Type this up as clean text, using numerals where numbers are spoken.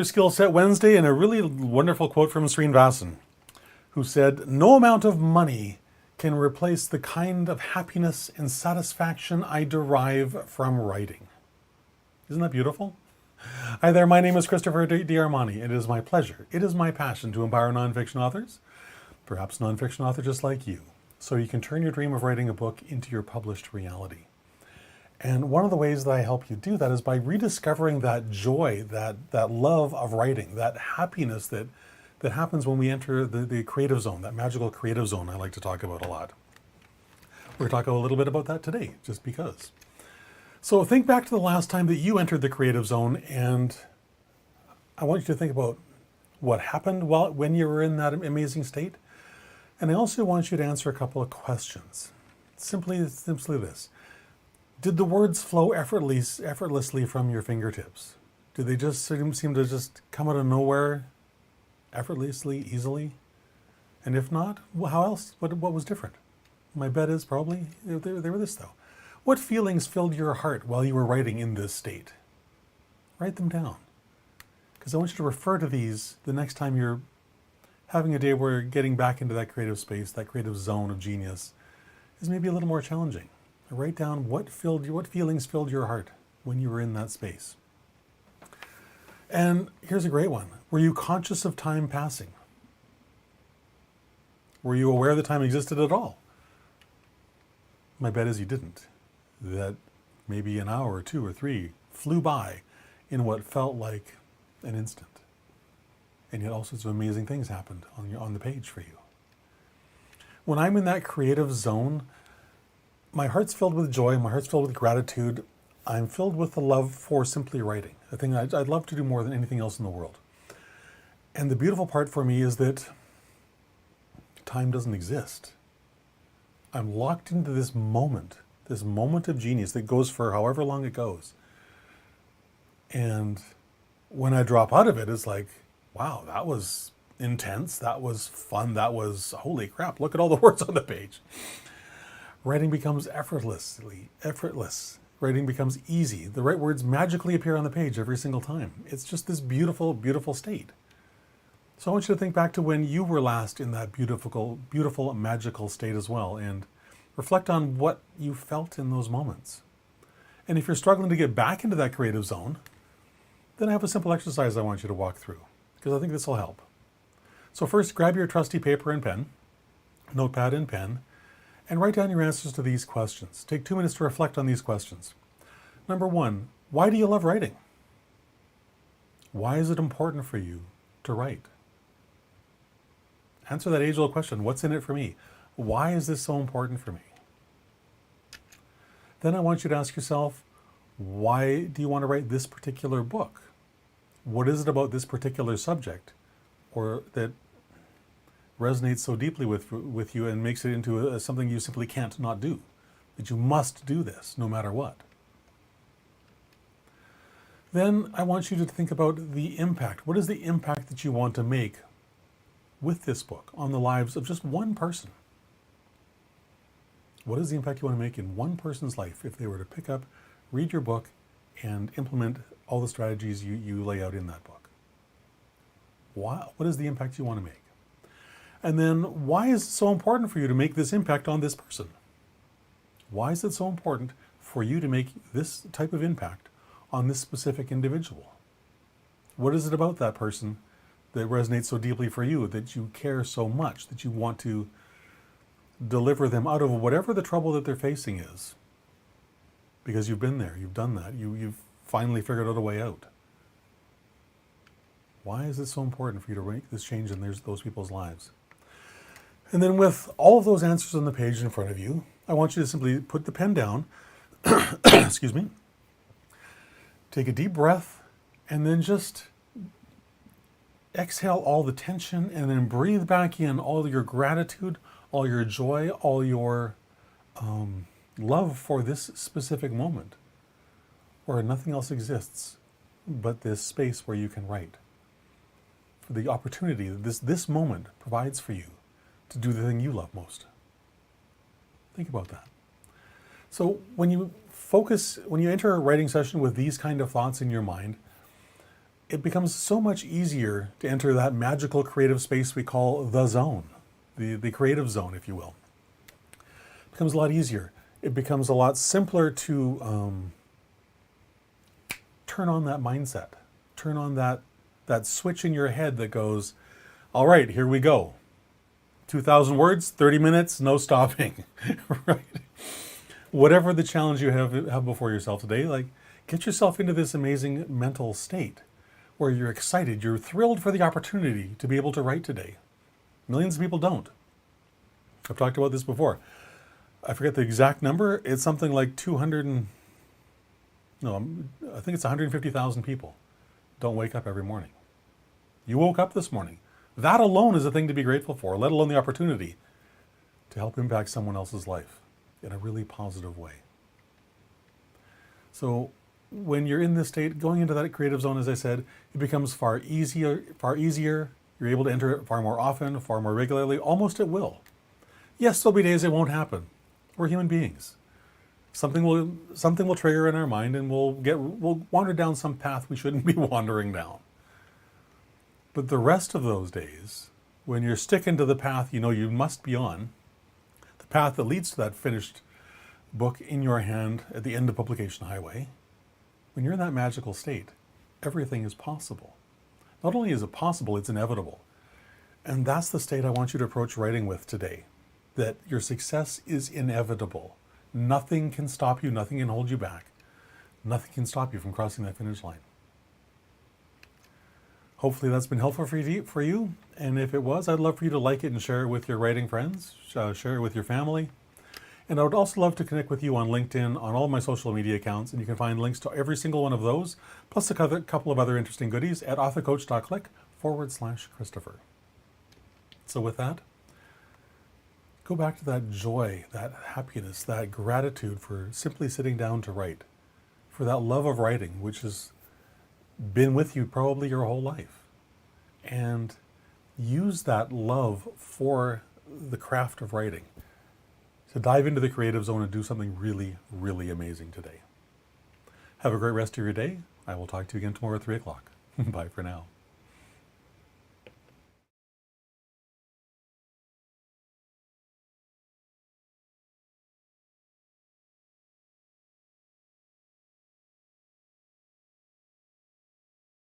Skill Set Wednesday, and a really wonderful quote from Sreenivasan, who said, "No amount of money can replace the kind of happiness and satisfaction I derive from writing." Isn't that beautiful? Hi there, my name is Christopher D'Armani. It is my pleasure, it is my passion to empower nonfiction authors, perhaps nonfiction authors just like you, so you can turn your dream of writing a book into your published reality. And one of the ways that I help you do that is by rediscovering that joy, that love of writing, that happiness that happens when we enter the creative zone, that magical creative zone I like to talk about a lot. We're going to talk a little bit about that today, just because. So think back to the last time that you entered the creative zone, and I want you to think about what happened when you were in that amazing state. And I also want you to answer a couple of questions. Simply this. Did the words flow effortlessly from your fingertips? Did they just seem to just come out of nowhere, effortlessly, easily? And if not, how else? What was different? My bet is probably they were this though. What feelings filled your heart while you were writing in this state? Write them down, because I want you to refer to these the next time you're having a day where getting back into that creative space, that creative zone of genius, is maybe a little more challenging. Write down what feelings filled your heart when you were in that space. And here's a great one. Were you conscious of time passing? Were you aware that time existed at all? My bet is you didn't. That maybe an hour or two or three flew by in what felt like an instant. And yet all sorts of amazing things happened on the page for you. When I'm in that creative zone, my heart's filled with joy, my heart's filled with gratitude. I'm filled with the love for simply writing, a thing I'd love to do more than anything else in the world. And the beautiful part for me is that time doesn't exist. I'm locked into this moment of genius that goes for however long it goes. And when I drop out of it, it's like, wow, that was intense, that was fun, that was, holy crap, look at all the words on the page. Writing becomes effortless. Writing becomes easy. The right words magically appear on the page every single time. It's just this beautiful, beautiful state. So I want you to think back to when you were last in that beautiful, beautiful, magical state as well, and reflect on what you felt in those moments. And if you're struggling to get back into that creative zone, then I have a simple exercise I want you to walk through, because I think this will help. So first, grab your trusty paper and pen, notepad and pen, and write down your answers to these questions. Take 2 minutes to reflect on these questions. Number one, why do you love writing? Why is it important for you to write? Answer that age-old question, what's in it for me? Why is this so important for me? Then I want you to ask yourself, why do you want to write this particular book? What is it about this particular subject or that resonates so deeply with you and makes it into something you simply can't not do, that you must do this no matter what? Then I want you to think about the impact. What is the impact that you want to make with this book on the lives of just one person? What is the impact you want to make in one person's life if they were to pick up, read your book, and implement all the strategies you lay out in that book? What is the impact you want to make? And then, why is it so important for you to make this impact on this person? Why is it so important for you to make this type of impact on this specific individual? What is it about that person that resonates so deeply for you, that you care so much, that you want to deliver them out of whatever the trouble that they're facing is? Because you've been there, you've done that, you've finally figured out a way out. Why is it so important for you to make this change in those people's lives? And then with all of those answers on the page in front of you, I want you to simply put the pen down, excuse me, take a deep breath, and then just exhale all the tension, and then breathe back in all your gratitude, all your joy, all your love for this specific moment, where nothing else exists but this space where you can write. For the opportunity that this moment provides for you to do the thing you love most. Think about that. So when you enter a writing session with these kind of thoughts in your mind, it becomes so much easier to enter that magical creative space we call the zone, the creative zone, if you will. It becomes a lot easier. It becomes a lot simpler to turn on that mindset, turn on that switch in your head that goes, all right, here we go. 2,000 words, 30 minutes, no stopping, right? Whatever the challenge you have before yourself today, like, get yourself into this amazing mental state where you're excited, you're thrilled for the opportunity to be able to write today. Millions of people don't. I've talked about this before. I forget the exact number. It's something like I think it's 150,000 people don't wake up every morning. You woke up this morning. That alone is a thing to be grateful for, let alone the opportunity to help impact someone else's life in a really positive way. So when you're in this state, going into that creative zone, as I said, it becomes far easier. You're able to enter it far more often, far more regularly, almost at will. Yes, there'll be days it won't happen. We're human beings. Something will trigger in our mind, and we'll wander down some path we shouldn't be wandering down. But the rest of those days, when you're sticking to the path you know you must be on, the path that leads to that finished book in your hand at the end of publication highway, when you're in that magical state, everything is possible. Not only is it possible, it's inevitable. And that's the state I want you to approach writing with today, that your success is inevitable. Nothing can stop you, nothing can hold you back. Nothing can stop you from crossing that finish line. Hopefully that's been helpful for you. And if it was, I'd love for you to like it and share it with your writing friends, share it with your family. And I would also love to connect with you on LinkedIn, on all my social media accounts, and you can find links to every single one of those, plus a couple of other interesting goodies at authorcoach.click/Christopher. So with that, go back to that joy, that happiness, that gratitude for simply sitting down to write, for that love of writing, which has been with you probably your whole life. And use that love for the craft of writing to dive into the creative zone and do something really, really amazing today. Have a great rest of your day. I will talk to you again tomorrow at 3 o'clock. Bye for now.